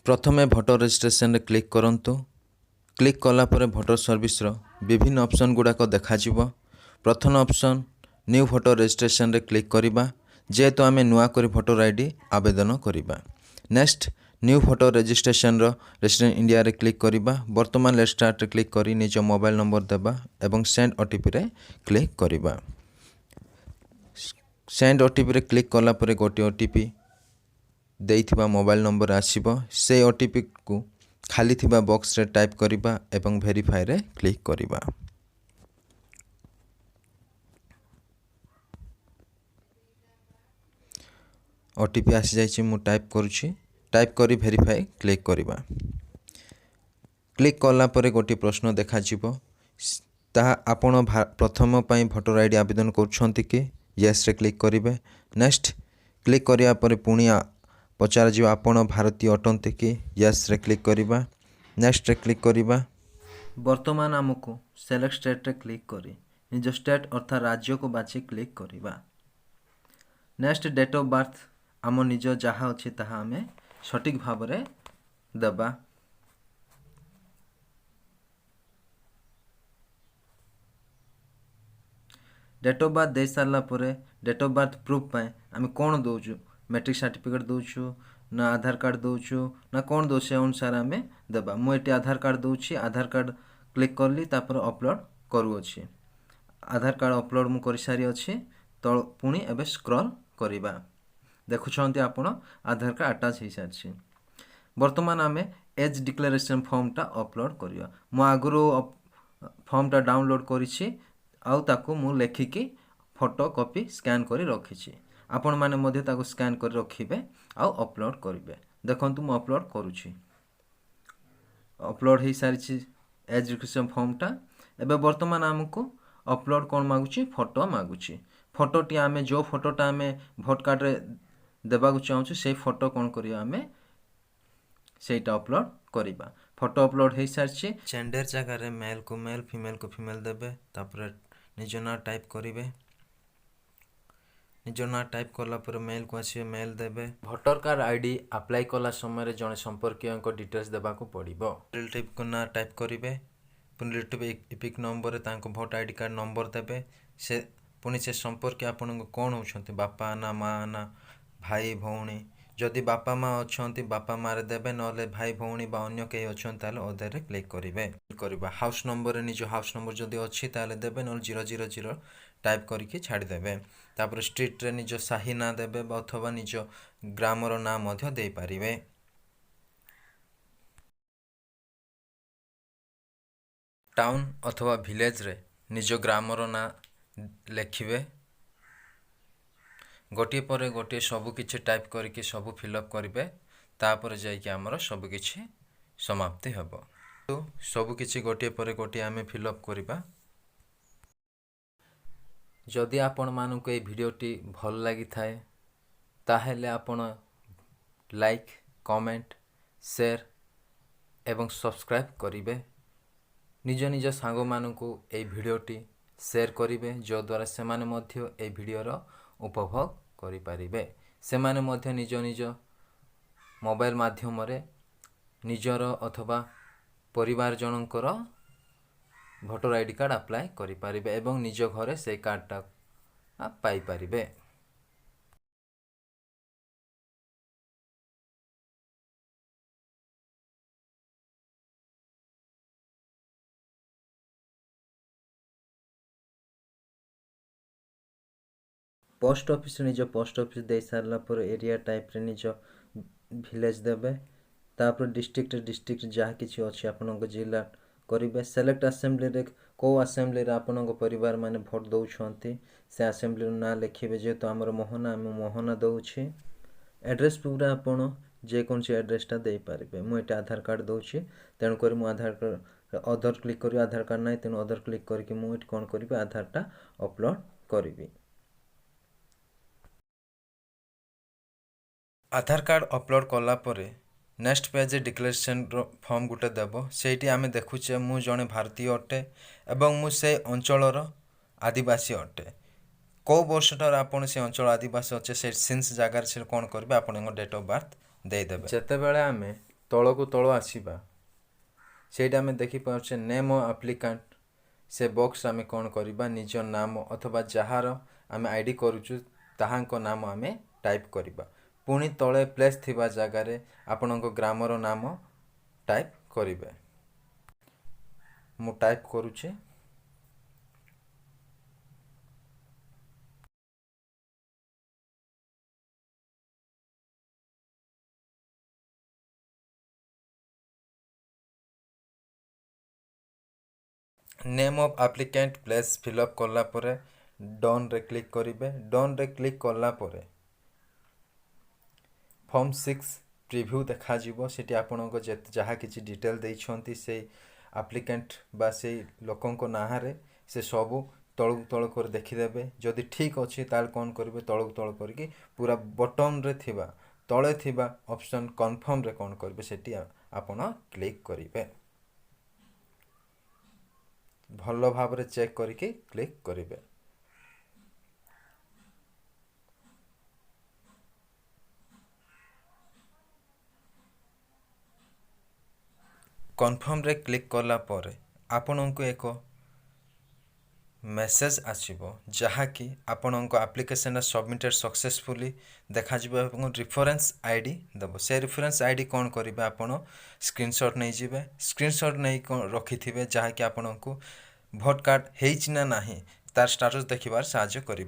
प्रथमे voter registration रे click करंतु। क्लिक कला परे भोटर सर्विस रो विभिन्न ऑप्शन गुड़ाक देखाजिबो। प्रथम ऑप्शन न्यू भोटर रजिस्ट्रेशन रे क्लिक करिबा जेहेतु आमे नुआ करी भोटर आईडी आवेदन करिबा। नेक्स्ट न्यू भोटर रजिस्ट्रेशन रो रेसिडेंट इंडिया रे क्लिक करिबा। वर्तमान लेट स्टार्ट रे क्लिक करी निज मोबाइल नंबर देबा एवं सेंड ओटीपी रे क्लिक करिबा। सेंड ओटीपी रे क्लिक कला परे गोटे ओटीपी देइथिबा मोबाइल नंबर आसीबो। से ओटीपी को खाली थिबा बॉक्स रे टाइप करिबा एवं वेरीफाई रे क्लिक करिबा। ओटीपी आसी जाइछि मु टाइप करूछि। टाइप करी वेरीफाई क्लिक करिबा। क्लिक कला परे गोटे प्रश्न देखा जिवो ताहा आपण प्रथम पई भोटर आईडी आवेदन करूछंती कि यस रे क्लिक करिवे। नेक्स्ट क्लिक करिया परे पुणी पचार जीव आपण भारतीय अटंते कि यस रे क्लिक करिबा। नेक्स्ट रे क्लिक करिबा। वर्तमान हमको सेलेक्ट स्टेट रे क्लिक करी निज स्टेट अर्थात राज्य को बाछि क्लिक करिबा। नेक्स्ट डेट ऑफ बर्थ आम निज जहाँ अच्छी ताहा आमे सठिक भाव रे देबा। डेट ऑफ बर्थ दे सारला परे डेट ऑफ बर्थ प्रूफ पाए आमे कोन दोछु मैट्रिक सर्टिफिकेट दोछु ना आधार कार्ड दोछु ना कोन दो से अनुसार आमे देबा। मु एटी आधार कार्ड दोछि। आधार कार्ड क्लिक करली तापर अपलोड करू अछि। आधार कार्ड अपलोड मु करि सारी अछि। तो पुणी एबे स्क्रॉल करिबा। देखुछंती आपण आधार कार्ड अटैच हे सारछि। वर्तमान आमे एज डिक्लेरेशन फॉर्म टा अपलोड करिया। मु आगरो फॉर्म टा डाउनलोड करिछि आउ ताकू मु लेखिकी फोटो कॉपी स्कैन करी रखिछि। आपण माने मध्ये ताकू स्कैन करी रखिबे आउ अपलोड करिवे। देखंतु मु अपलोड करूछि। अपलोड हे सारछि एज डिक्लेरेशन फॉर्म टा। एबे वर्तमान हमको अपलोड कोन मागुछि फोटो मागुछि। फोटो टी आमे जो फोटोटा आमे भोट कार्ड रे देबा को चाहूछु से फोटो कोन करिया आमे सेटा अपलोड करिबा। फोटो अपलोड हे सारछि। जेंडर जगह रे मेल को मेल फीमेल को फीमेल देबे। तापर निज ना टाइप करिवे। निज ना टाइप करला पर मेल को आसी मेल देबे। भोटर कार्ड आईडी अप्लाई कला समय रे जने संपर्कीय को डिटेल्स देबा को पड़िबो। रिलेटिव को ना टाइप करिवे। पुन रिलेटिव इपिक नंबर रे तांको भोट आईडी कार्ड नंबर देबे। से पुनी से संपर्क आपन कोन होछंती बापा ना मां ना भाई भौणी। जदि बापा माँ अच्छी बापा मारे देबे नले भाई भौणी बा अन्य कहीं अच्छा ताले ओदे रे क्लिक करिवे। करिबा हाउस नंबर रे निज हाउस नंबर जदि अच्छी ताले देबे नले 000 टाइप करके छाड़ी देबे। तापर स्ट्रीट रे निज साही ना देबे अथवा निज ग्राम रो ना मध्य दे पारिवे। टाउन अथवा विलेज रे निज ग्राम रो ना लेखिवे। गोटे पर गोटे सबु किछि टाइप करके सबु फिलअप करिवे। तापर जाई कि हमर सबु किछि समाप्ति हबो। तो सबु किछि गोटे पर गोटे आमे फिलअप करिबा। जदि आपण मानक ए भिडियोटी भल लागि थाए ताहेले आपण लाइक कमेंट शेयर एवं सब्सक्राइब करिवे। निज निज सांग मानकु ए भिडियोटी शेयर करिवे जो द्वारा से माने मध्य ए भिडियोर उपभोग करि पारिबे। से माने मध्य निज निज मोबाइल माध्यम रे निजर अथवा परिवार जनकर भोटर आईडी कार्ड अप्लाई करि पारिबे एवं निज घरे से कार्डटा पाई पारिबे। पोस्ट ऑफिस निज पोस्ट ऑफिस दे सारला पर एरिया टाइप रे निज विलेज देबे। तापर डिस्ट्रिक्ट जहाँ किछि अछि आपनक जिला करिवे। सेलेक्ट असेंबली रे को असेंबली रे आपनक परिवार माने भोट दउछंती से असेंबली ना लिखिबे। जे तो हमर मोहना हम मोहना दउछि। एड्रेस प्रूफ रे आपण जे कोन से एड्रेस ता दे पारिबे। मु एटा आधार कार्ड दउछि तेन करी मु आधार कार्ड अदर क्लिक करी आधार कार्ड नै तेन अदर क्लिक करके मु एट कोन करिबे आधार ता अपलोड करिबे। आधार कार्ड अपलोड कला परे नेक्स्ट पेज डिक्लेरेशन फॉर्म गुटे देबो। सेठी आमे देखुचे मु जने भारतीय अटे एवं मु से अंचलर आदिवासी अटे। को वर्षटर आपण से अंचल आदिवासी अच्छे से सिंस जगार से कौन करेंगे आपण डेट ऑफ बर्थ दे देबे। जेते बेले आमे ତଳକୁ ତଳ ଆସିବା ସେଇଟା ଆମେ ଦେଖିପାରୁଛେ ନେମ୍ ଅଫ୍ ଆପ୍ଲିକାଣ୍ଟ। ସେ ବକ୍ସ ଆମେ କ'ଣ କରିବା, ନିଜ ନାମ ଅଥବା ଯାହାର ଆମେ ଆଇ ଡ଼ି କରୁଛୁ ତାହାଙ୍କ ନାମ ଆମେ ଟାଇପ୍ କରିବା। ପୁଣି ତଳେ ପ୍ଲେସ୍ ଥିବା ଜାଗାରେ ଆପଣଙ୍କ ଗ୍ରାମର ନାମ ଟାଇପ୍ କରିବେ। ମୁଁ ଟାଇପ୍ କରୁଛି। Name of applicant place fill up କଲା ପରେ ଡନ୍ରେ କ୍ଲିକ୍ କରିବେ। ଡନ୍ରେ କ୍ଲିକ୍ କଲା ପରେ ଫର୍ମ 6 ପ୍ରିଭ୍ୟୁ ଦେଖାଯିବ। ସେଠି ଆପଣଙ୍କ ଯାହା କିଛି ଡିଟେଲ୍ ଦେଇଛନ୍ତି ସେଇ ଆପ୍ଲିକାଣ୍ଟ ବା ସେଇ ଲୋକଙ୍କ ନାଁରେ ସେ ସବୁ ତଳକୁ ତଳ କରି ଦେଖିଦେବେ। ଯଦି ଠିକ୍ ଅଛି ତାହେଲେ କ'ଣ କରିବେ, ତଳକୁ ତଳ କରିକି ପୁରା ବଟନ୍ରେ ଥିବା ତଳେ ଥିବା ଅପସନ୍ କନଫର୍ମରେ କ'ଣ କରିବେ, ସେଠି ଆପଣ କ୍ଲିକ୍ କରିବେ। ଭଲ ଭାବରେ ଚେକ୍ କରିକି କ୍ଲିକ୍ କରିବେ। କନଫର୍ମରେ କ୍ଲିକ୍ କଲା ପରେ ଆପଣଙ୍କୁ ଏକ ମେସେଜ୍ ଆସିବ ଯାହାକି ଆପଣଙ୍କ ଆପ୍ଲିକେସନ୍ଟା ସବମିଟେଡ୍ ସକ୍ସେସଫୁଲି ଦେଖାଯିବ ଏବଂ ରିଫରେନ୍ସ ଆଇ ଡ଼ି ଦେବ। ସେ ରିଫରେନ୍ସ ଆଇ ଡ଼ି କ'ଣ କରିବେ, ଆପଣ ସ୍କ୍ରିନଶଟ୍ ନେଇଯିବେ। ସ୍କ୍ରିନଶଟ୍ ନେଇ ରଖିଥିବେ ଯାହାକି ଆପଣଙ୍କୁ ଭୋଟ୍ କାର୍ଡ଼ ହେଇଛି ନା ନାହିଁ ତାର ଷ୍ଟାଟସ୍ ଦେଖିବାରେ ସାହାଯ୍ୟ କରିବ।